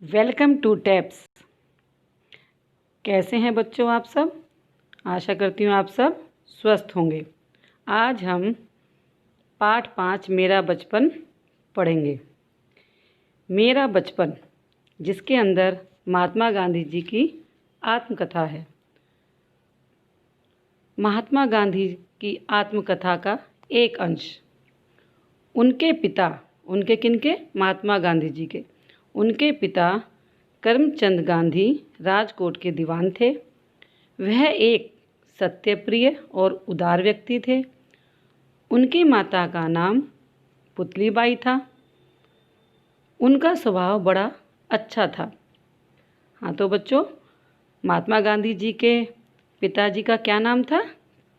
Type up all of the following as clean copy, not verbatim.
Welcome to taps. कैसे हैं बच्चों आप सब? आशा करती हूँ आप सब स्वस्थ होंगे। आज हम पाठ 5 मेरा बचपन पढ़ेंगे। मेरा बचपन, जिसके अंदर महात्मा गांधी जी की आत्मकथा है। महात्मा गांधी की आत्मकथा का एक अंश। उनके पिता, उनके किनके? महात्मा गांधी जी के। उनके पिता करमचंद गांधी राजकोट के दीवान थे। वह एक सत्यप्रिय और उदार व्यक्ति थे। उनकी माता का नाम पुतलीबाई था। उनका स्वभाव बड़ा अच्छा था। हाँ तो बच्चों, महात्मा गांधी जी के पिताजी का क्या नाम था?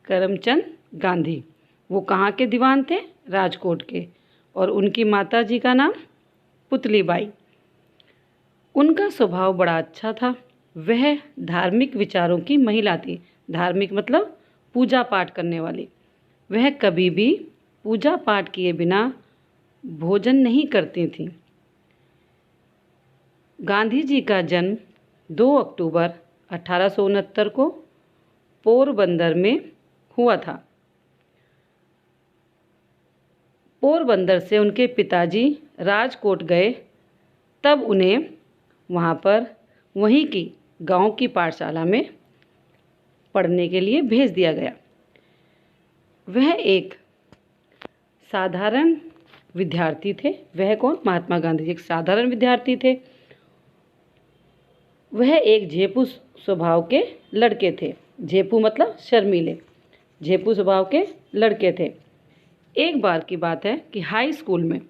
करमचंद गांधी। वो कहाँ के दीवान थे? राजकोट के। और उनकी माता जी का नाम पुतलीबाई। उनका स्वभाव बड़ा अच्छा था। वह धार्मिक विचारों की महिला थी। धार्मिक मतलब पूजा पाठ करने वाली। वह कभी भी पूजा पाठ किए बिना भोजन नहीं करती थी। गांधी जी का जन्म 2 अक्टूबर 1869 को पोरबंदर में हुआ था। पोरबंदर से उनके पिताजी राजकोट गए, तब उन्हें वहाँ पर वहीं की गांव की पाठशाला में पढ़ने के लिए भेज दिया गया। वह एक साधारण विद्यार्थी थे। वह कौन? महात्मा गांधी जी एक साधारण विद्यार्थी थे। वह एक झेपू स्वभाव के लड़के थे। झेपू मतलब शर्मीले। झेपू स्वभाव के लड़के थे। एक बार की बात है कि हाई स्कूल में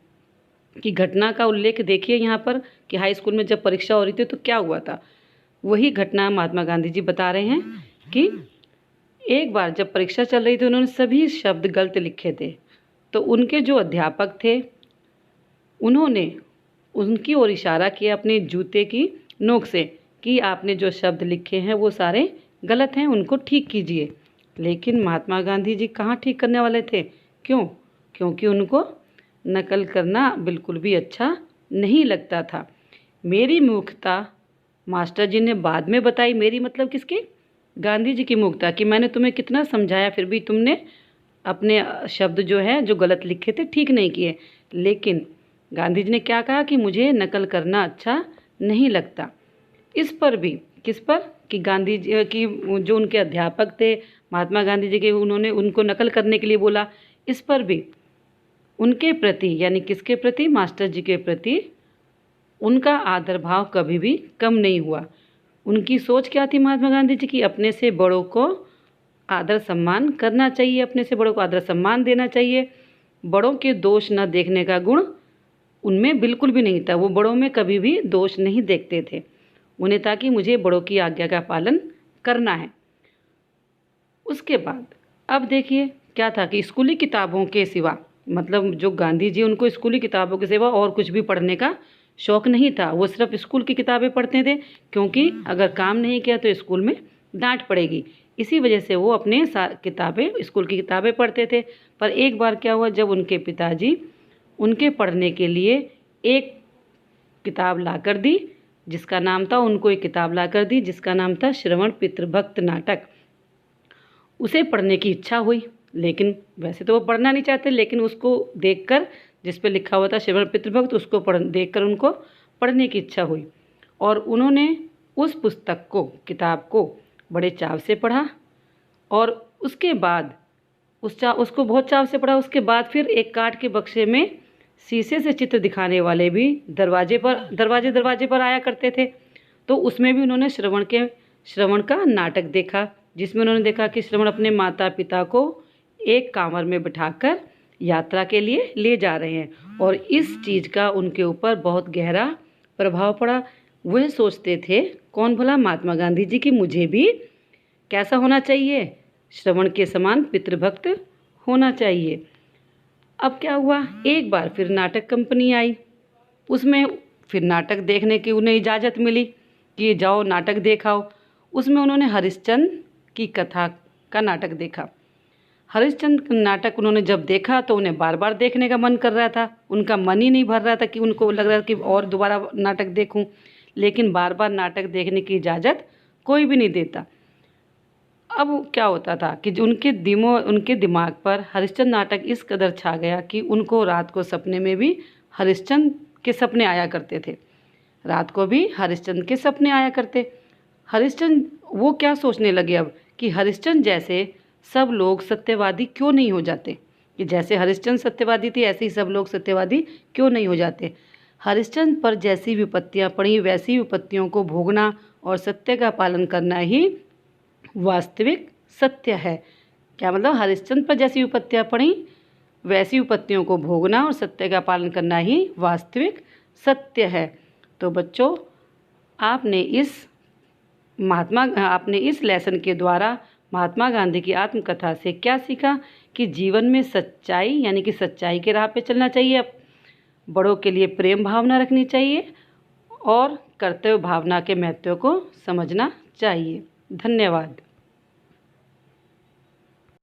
की घटना का उल्लेख देखिए यहाँ पर कि हाई स्कूल में जब परीक्षा हो रही थी तो क्या हुआ था। वही घटना महात्मा गांधी जी बता रहे हैं कि एक बार जब परीक्षा चल रही थी, उन्होंने सभी शब्द गलत लिखे थे। तो उनके जो अध्यापक थे, उन्होंने उनकी ओर इशारा किया अपने जूते की नोक से कि आपने जो शब्द लिखे हैं वो सारे गलत हैं, उनको ठीक कीजिए। लेकिन महात्मा गांधी जी कहाँ ठीक करने वाले थे? क्यों? क्योंकि उनको नकल करना बिल्कुल भी अच्छा नहीं लगता था। मेरी मूर्खता मास्टर जी ने बाद में बताई। मेरी मतलब किसकी? गांधी जी की मूर्खता, कि मैंने तुम्हें कितना समझाया फिर भी तुमने अपने शब्द जो है जो गलत लिखे थे ठीक नहीं किए। लेकिन गांधी जी ने क्या कहा कि मुझे नकल करना अच्छा नहीं लगता। इस पर भी, किस पर? कि गांधी जी की जो उनके अध्यापक थे महात्मा गांधी जी के, उन्होंने उनको नकल करने के लिए बोला। इस पर भी उनके प्रति, यानी किसके प्रति? मास्टर जी के प्रति उनका आदर भाव कभी भी कम नहीं हुआ। उनकी सोच क्या थी महात्मा गांधी जी की? अपने से बड़ों को आदर सम्मान करना चाहिए, अपने से बड़ों को आदर सम्मान देना चाहिए। बड़ों के दोष न देखने का गुण उनमें बिल्कुल भी नहीं था। वो बड़ों में कभी भी दोष नहीं देखते थे। उन्हें था कि मुझे बड़ों की आज्ञा का पालन करना है। उसके बाद अब देखिए क्या था कि स्कूली किताबों के सिवा, मतलब जो गांधी जी, उनको स्कूली किताबों के सिवा और कुछ भी पढ़ने का शौक़ नहीं था। वो सिर्फ स्कूल की किताबें पढ़ते थे, क्योंकि अगर काम नहीं किया तो स्कूल में डांट पड़ेगी। इसी वजह से वो अपने किताबें, स्कूल की किताबें पढ़ते थे। पर एक बार क्या हुआ, जब उनके पिताजी उनके पढ़ने के लिए एक किताब ला कर दी, जिसका नाम था, उनको एक किताब ला कर दी जिसका नाम था श्रवण पितृभक्त नाटक। उसे पढ़ने की इच्छा हुई, लेकिन वैसे तो वो पढ़ना नहीं चाहते, लेकिन उसको देखकर, जिस पे लिखा हुआ था श्रवण पितृभक्त, उसको देखकर उनको पढ़ने की इच्छा हुई। और उन्होंने उस पुस्तक को, किताब को बड़े चाव से पढ़ा। और उसके बाद उसको बहुत चाव से पढ़ा। उसके बाद फिर एक काठ के बक्से में शीशे से चित्र दिखाने वाले भी दरवाजे पर आया करते थे। तो उसमें भी उन्होंने श्रवण का नाटक देखा, जिसमें उन्होंने देखा कि श्रवण अपने माता पिता को एक कांवर में बिठाकर यात्रा के लिए ले जा रहे हैं। और इस चीज़ का उनके ऊपर बहुत गहरा प्रभाव पड़ा। वह सोचते थे, कौन भला? महात्मा गांधी जी, की मुझे भी कैसा होना चाहिए? श्रवण के समान पितृभक्त होना चाहिए। अब क्या हुआ, एक बार फिर नाटक कंपनी आई। उसमें फिर नाटक देखने की उन्हें इजाज़त मिली कि जाओ नाटक देखाओ। उसमें उन्होंने हरिश्चंद्र की कथा का नाटक देखा। हरिश्चंद्र नाटक उन्होंने जब देखा तो उन्हें बार बार देखने का मन कर रहा था। उनका मन ही नहीं भर रहा था, कि उनको लग रहा था कि और दोबारा नाटक देखूं। लेकिन बार बार नाटक देखने की इजाज़त कोई भी नहीं देता। अब क्या होता था कि उनके दिमाग पर हरिश्चंद्र नाटक इस कदर छा गया कि उनको रात को सपने में भी हरिश्चंद्र के सपने आया करते थे। रात को भी हरिश्चंद्र के सपने आया करते। हरिश्चंद्र वो क्या सोचने लगे अब कि हरिश्चंद्र जैसे सब लोग सत्यवादी क्यों नहीं हो जाते, कि जैसे हरिश्चंद्र सत्यवादी थे ऐसे ही सब लोग सत्यवादी क्यों नहीं हो जाते। हरिश्चंद्र पर जैसी विपत्तियां पड़ी वैसी विपत्तियों को भोगना और सत्य का पालन करना ही वास्तविक सत्य है। क्या मतलब, हरिश्चंद्र पर जैसी विपत्तियां पड़ी वैसी विपत्तियों को भोगना और सत्य का पालन करना ही वास्तविक सत्य है। तो बच्चों, आपने इस लेसन के द्वारा महात्मा गांधी की आत्मकथा से क्या सीखा कि जीवन में सच्चाई यानी कि सच्चाई के राह पे चलना चाहिए, बड़ों के लिए प्रेम भावना रखनी चाहिए और कर्तव्य भावना के महत्व को समझना चाहिए। धन्यवाद।